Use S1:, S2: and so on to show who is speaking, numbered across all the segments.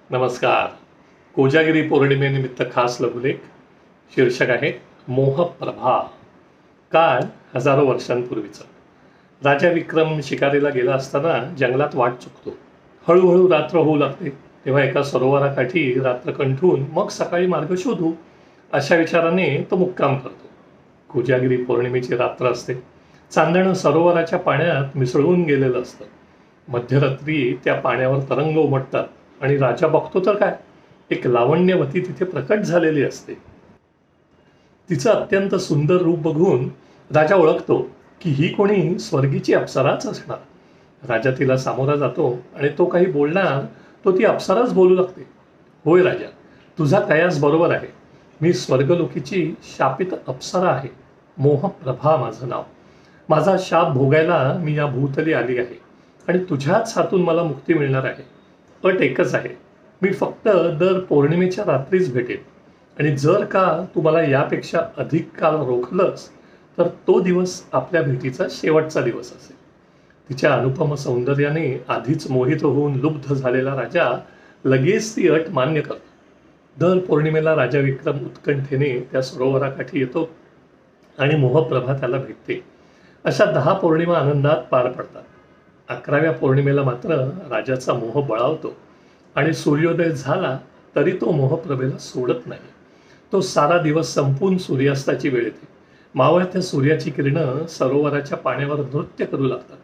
S1: नमस्कार. कोजागिरी पौर्णिमेनिमित्त खास लघुलेख. शीर्षक आहे मोहप्रभा. काळ हजारो वर्षांपूर्वीचा. राजा विक्रम शिकारीला गेला असताना जंगलात वाट चुकतो. हळूहळू रात्र होऊ लागते. तेव्हा एका सरोवराकाठी रात्र कंठून मग सकाळी मार्ग शोधू अशा विचाराने तो मुक्काम करतो. कोजागिरी पौर्णिमेची रात्र असते. चांदणं सरोवराच्या पाण्यात मिसळून गेलेलं असतं. मध्यरात्री त्या पाण्यावर तरंग उमटतात आणि राजा बघतो तर काय, एक लावण्यवती तिथे प्रकट झालेली असते. तिचं अत्यंत सुंदर रूप बघून राजा ओळखतो की ही कोणी स्वर्गीची अप्सराच असणार. राजा तिला सामोरा जातो आणि तो काही बोलणार तो ती अप्सराच बोलू लागते. होय राजा, तुझा कयास बरोबर आहे. मी स्वर्गलोकीची शापित अप्सरा आहे. मोहप्रभा माझं नाव. माझा शाप भोगायला मी या भूतली आली आहे आणि तुझ्याच हातून मला मुक्ती मिळणार आहे. अट एकच आहे, मी फक्त दर पौर्णिमेच्या रात्रीच भेटेन आणि जर का तू मला यापेक्षा अधिक काळ रोखलंस तर तो दिवस आपल्या भेटीचा शेवटचा दिवस असेल. तिच्या अनुपम सौंदर्याने आधीच मोहित होऊन लुब्ध झालेला राजा लगेच ती अट मान्य करतो. दर पौर्णिमेला राजा विक्रम उत्कंठेने त्या सरोवराकाठी येतो आणि मोहप्रभा त्याला भेटते. अशा 10 पौर्णिमा आनंदात पार पडतात. 11व्या पौर्णिमेला मात्र राजाचा मोह बळावतो आणि सूर्योदय झाला तरी तो मोहप्रभेला सोडत नाही. तो सारा दिवस संपून सूर्यास्ताची वेळ येते. मावळत्या सूर्याची किरणं सरोवराच्या पाण्यावर नृत्य करू लागतात.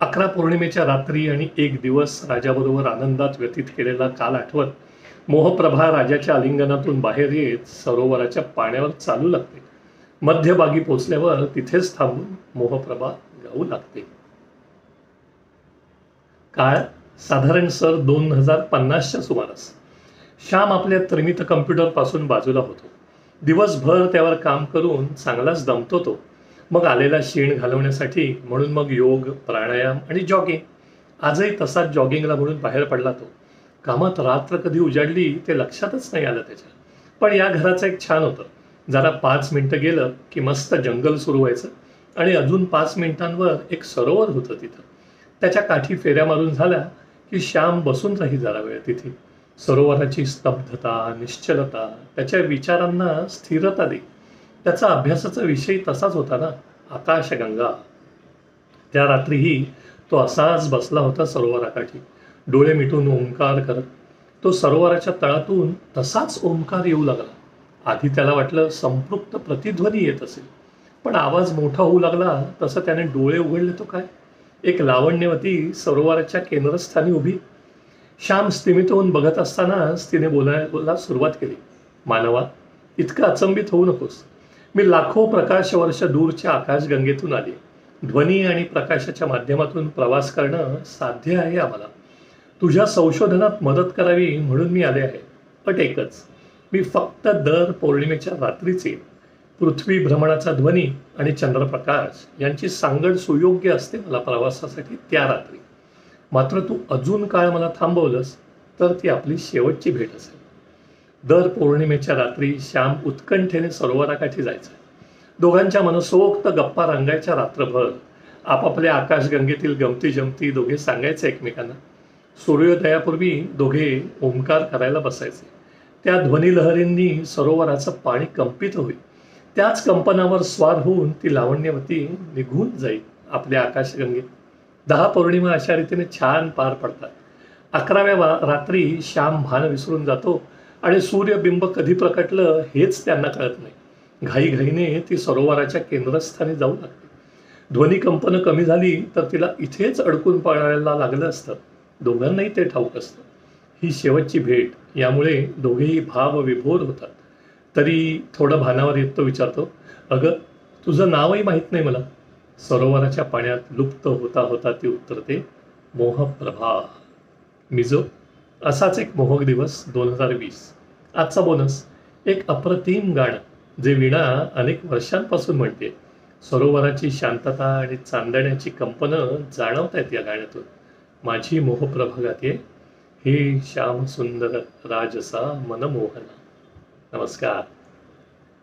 S1: 11 पौर्णिमेच्या रात्री आणि एक दिवस राजाबरोबर आनंदात व्यतीत केलेला काल आठवत मोहप्रभा राजाच्या आलिंगनातून बाहेर येत सरोवराच्या पाण्यावर चालू लागते. मध्यभागी पोचल्यावर तिथेच थांबून मोहप्रभा गाऊ लागते. काळ साधारण 2050च्या सुमारास. श्याम आपल्या त्रिमित कम्प्युटरपासून बाजूला होतो. दिवसभर त्यावर काम करून चांगलाच दमतो तो. मग आलेला शीण घालवण्यासाठी म्हणून मग योग, प्राणायाम आणि जॉगिंग. आजही तसाच जॉगिंगला म्हणून बाहेर पडला तो. कामात रात्र कधी उजाडली ते लक्षातच नाही आलं त्याच्या. पण या घराचं एक छान होतं, जरा 5 मिनिटं गेलं की मस्त जंगल सुरू व्हायचं आणि अजून 5 मिनिटांवर एक सरोवर होतं तिथं. त्याच्या काठी फेऱ्या मारून झाल्या की श्याम बसून राही जरा वेळ तिथे. सरोवराची स्तब्धता, निश्चलता त्याच्या विचारांना स्थिरता दे. त्याचा अभ्यासाचा विषय तसाच होता ना, आकाशगंगा. त्या रात्रीही तो असाच बसला होता सरोवराकाठी, डोळे मिटून ओंकार करत. तो सरोवराच्या तळातून तसाच ओंकार येऊ लागला. आधी त्याला वाटलं संपृक्त प्रतिध्वनी येत असेल, पण आवाज मोठा होऊ लागला तसं त्याने डोळे उघडले तो काय, एक लावण्यवती सरोवराच्या केंद्रस्थानी उभी. श्याम स्तिमित होऊन बघत असतानाच तिने बोलायला सुरुवात केली. मानवा, इतकं अचंबित होऊ नकोस. मी लाखो प्रकाश वर्ष दूरच्या आकाशगंगेतून आली. ध्वनी आणि प्रकाशाच्या माध्यमातून प्रवास करणं साध्य आहे आम्हाला. तुझ्या संशोधनात मदत करावी म्हणून मी आले आहे. अट एकच, मी फक्त दर पौर्णिमेच्या रात्रीच येईन. पृथ्वी भ्रमणाचा ध्वनी आणि चंद्रप्रकाश यांची सांगड सुयोग्य असते मला प्रवासासाठी त्या रात्री. मात्र तू अजून काळ मला थांबवलंस तर ती आपली शेवटची भेट असेल. दर पौर्णिमेच्या रात्री श्याम उत्कंठेने सरोवराकाठी जायचं. दोघांच्या मनसोक्त गप्पा रंगायच्या रात्रभर. आपापल्या आकाशगंगेतील गमती जमती दोघे सांगायचे एकमेकांना. सूर्योदयापूर्वी दोघे ओंकार करायला बसायचे. त्या ध्वनिलहरींनी सरोवराचं पाणी कंपित होईल. त्याच कंपनावर स्वार होऊन ती लावण्यवती निघून जाईल आपल्या आकाशगंगेत. 10 पौर्णिमा अशा रीतीने छान पार पडतात. 11व्या रात्री श्याम भान विसरून जातो आणि सूर्यबिंब कधी प्रकटलं हेच त्यांना कळत नाही. घाईघाईने ती सरोवराच्या केंद्रस्थानी जाऊ लागते. ध्वनिकंपनं कमी झाली तर तिला इथेच अडकून पडायला लागलं असतं. दोघांनाही ते ठाऊक असतं. ही शेवटची भेट, यामुळे दोघेही भावविभोर होतात. तरी थोडं भानावर येत तो विचारतो, अगं तुझं नावही माहीत नाही मला. सरोवराच्या पाण्यात लुप्त होता होता ती उत्तरते, मोहप्रभा. मिजो. असाच एक मोहक दिवस 2020. आजचा बोनस, एक अप्रतिम गाणं जे वीणा अनेक वर्षांपासून म्हणते. सरोवराची शांतता आणि चांदण्याची कंपनं जाणवत आहेत या गाण्यातून. माझी मोहप्रभा गाते, हे श्याम सुंदर राजसा मनमोहना. नमस्कार.